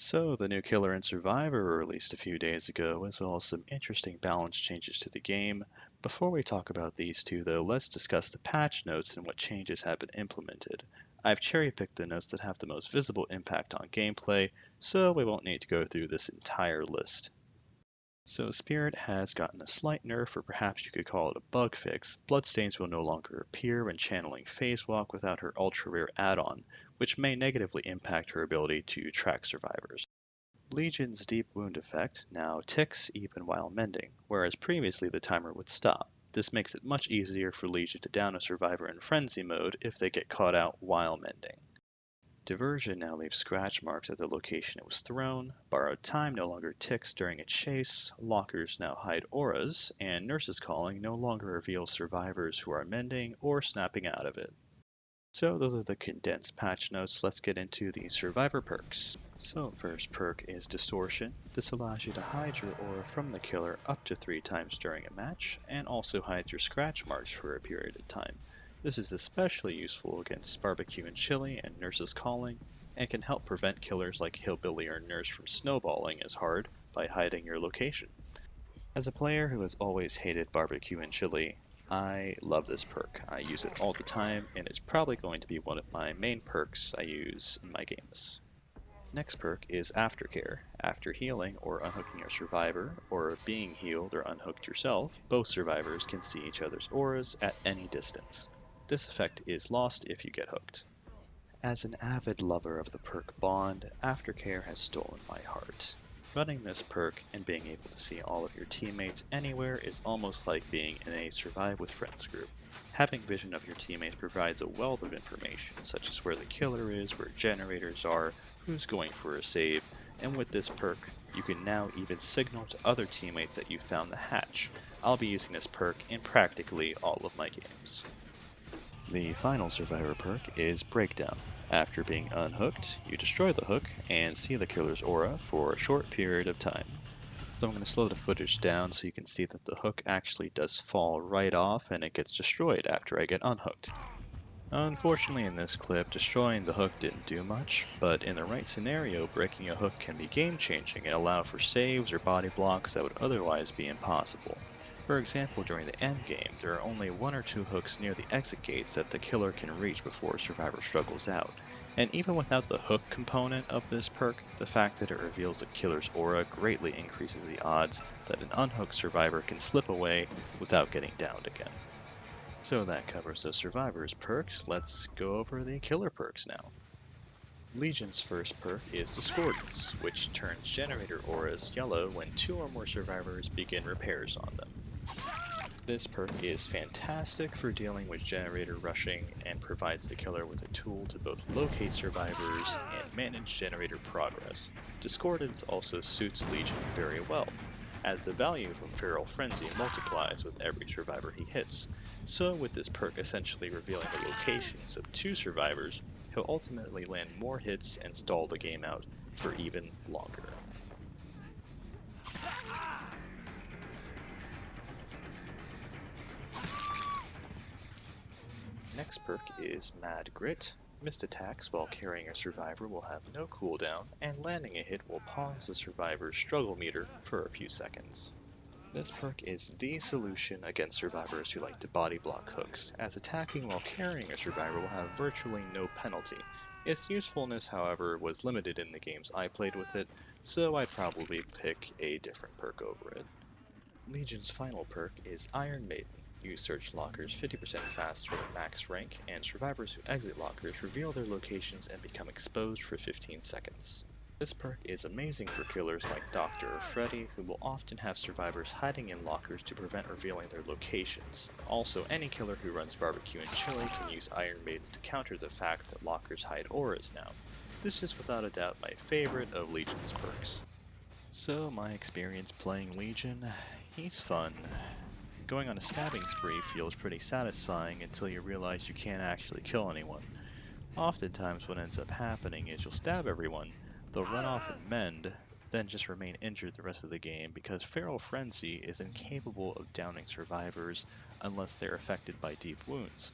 So, the new killer and survivor were released a few days ago, as well as some interesting balance changes to the game. Before we talk about these two, though, let's discuss the patch notes and what changes have been implemented. I've cherry-picked the notes that have the most visible impact on gameplay, so we won't need to go through this entire list. So Spirit has gotten a slight nerf, or perhaps you could call it a bug fix. Bloodstains will no longer appear when channeling Phase Walk without her ultra rare add-on, which may negatively impact her ability to track survivors. Legion's deep wound effect now ticks even while mending, whereas previously the timer would stop. This makes it much easier for Legion to down a survivor in frenzy mode if they get caught out while mending. Diversion now leaves scratch marks at the location it was thrown, borrowed time no longer ticks during a chase, lockers now hide auras, and Nurse's Calling no longer reveals survivors who are mending or snapping out of it. So those are the condensed patch notes. Let's get into the survivor perks. So first perk is Distortion. This allows you to hide your aura from the killer up to 3 times during a match, and also hides your scratch marks for a period of time. This is especially useful against Barbecue and Chili and Nurse's Calling, and can help prevent killers like Hillbilly or Nurse from snowballing as hard by hiding your location. As a player who has always hated Barbecue and Chili, I love this perk. I use it all the time, and it's probably going to be one of my main perks I use in my games. Next perk is Aftercare. After healing or unhooking your survivor, or being healed or unhooked yourself, both survivors can see each other's auras at any distance. This effect is lost if you get hooked. As an avid lover of the perk Bond, Aftercare has stolen my heart. Running this perk and being able to see all of your teammates anywhere is almost like being in a Survive with Friends group. Having vision of your teammates provides a wealth of information, such as where the killer is, where generators are, who's going for a save, and with this perk, you can now even signal to other teammates that you found the hatch. I'll be using this perk in practically all of my games. The final survivor perk is Breakdown. After being unhooked, you destroy the hook and see the killer's aura for a short period of time. So I'm going to slow the footage down so you can see that the hook actually does fall right off and it gets destroyed after I get unhooked. Unfortunately in this clip, destroying the hook didn't do much, but in the right scenario, breaking a hook can be game-changing and allow for saves or body blocks that would otherwise be impossible. For example, during the end game, there are only 1 or 2 hooks near the exit gates that the killer can reach before a survivor struggles out. And even without the hook component of this perk, the fact that it reveals the killer's aura greatly increases the odds that an unhooked survivor can slip away without getting downed again. So that covers the survivor's perks. Let's go over the killer perks now. Legion's first perk is Discordance, which turns generator auras yellow when 2 or more survivors begin repairs on them. This perk is fantastic for dealing with generator rushing and provides the killer with a tool to both locate survivors and manage generator progress. Discordance also suits Legion very well, as the value from Feral Frenzy multiplies with every survivor he hits. So with this perk essentially revealing the locations of 2 survivors, he'll ultimately land more hits and stall the game out for even longer. Next perk is Mad Grit. Missed attacks while carrying a survivor will have no cooldown, and landing a hit will pause the survivor's struggle meter for a few seconds. This perk is the solution against survivors who like to body block hooks, as attacking while carrying a survivor will have virtually no penalty. Its usefulness, however, was limited in the games I played with it, so I'd probably pick a different perk over it. Legion's final perk is Iron Maiden. You search lockers 50% faster at max rank, and survivors who exit lockers reveal their locations and become exposed for 15 seconds. This perk is amazing for killers like Doctor or Freddy, who will often have survivors hiding in lockers to prevent revealing their locations. Also, any killer who runs Barbecue and Chili can use Iron Maiden to counter the fact that lockers hide auras now. This is without a doubt my favorite of Legion's perks. So, my experience playing Legion, he's fun. Going on a stabbing spree feels pretty satisfying until you realize you can't actually kill anyone. Oftentimes what ends up happening is you'll stab everyone, they'll run off and mend, then just remain injured the rest of the game because Feral Frenzy is incapable of downing survivors unless they're affected by deep wounds.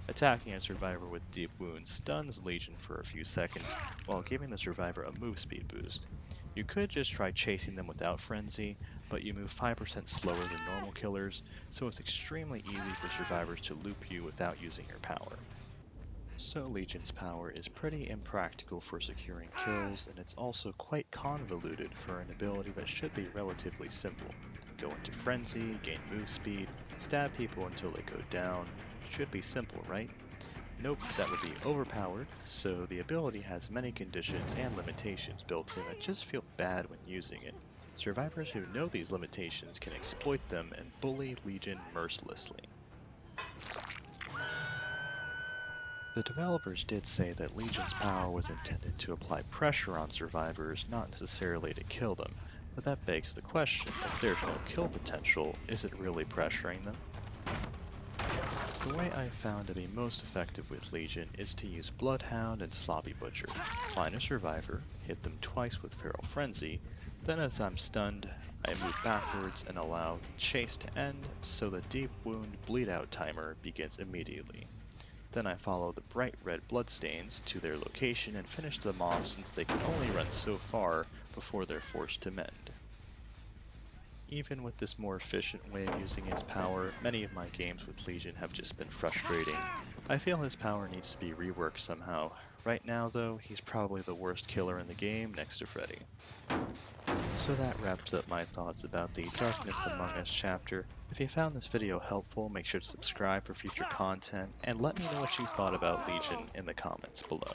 Attacking a survivor with deep wounds stuns Legion for a few seconds, while giving the survivor a move speed boost. You could just try chasing them without Frenzy, but you move 5% slower than normal killers, so it's extremely easy for survivors to loop you without using your power. So Legion's power is pretty impractical for securing kills, and it's also quite convoluted for an ability that should be relatively simple. Go into Frenzy, gain move speed, stab people until they go down. Should be simple, right? Nope, that would be overpowered, so the ability has many conditions and limitations built in that just feel bad when using it. Survivors who know these limitations can exploit them and bully Legion mercilessly. The developers did say that Legion's power was intended to apply pressure on survivors, not necessarily to kill them, but that begs the question, if there's no kill potential, is it really pressuring them? The way I've found to be most effective with Legion is to use Bloodhound and Sloppy Butcher. Find a survivor, hit them twice with Feral Frenzy, then as I'm stunned, I move backwards and allow the chase to end so the deep wound bleed out timer begins immediately. Then I follow the bright red bloodstains to their location and finish them off since they can only run so far before they're forced to mend. Even with this more efficient way of using his power, many of my games with Legion have just been frustrating. I feel his power needs to be reworked somehow. Right now though, he's probably the worst killer in the game next to Freddy. So that wraps up my thoughts about the Darkness Among Us chapter. If you found this video helpful, make sure to subscribe for future content, and let me know what you thought about Legion in the comments below.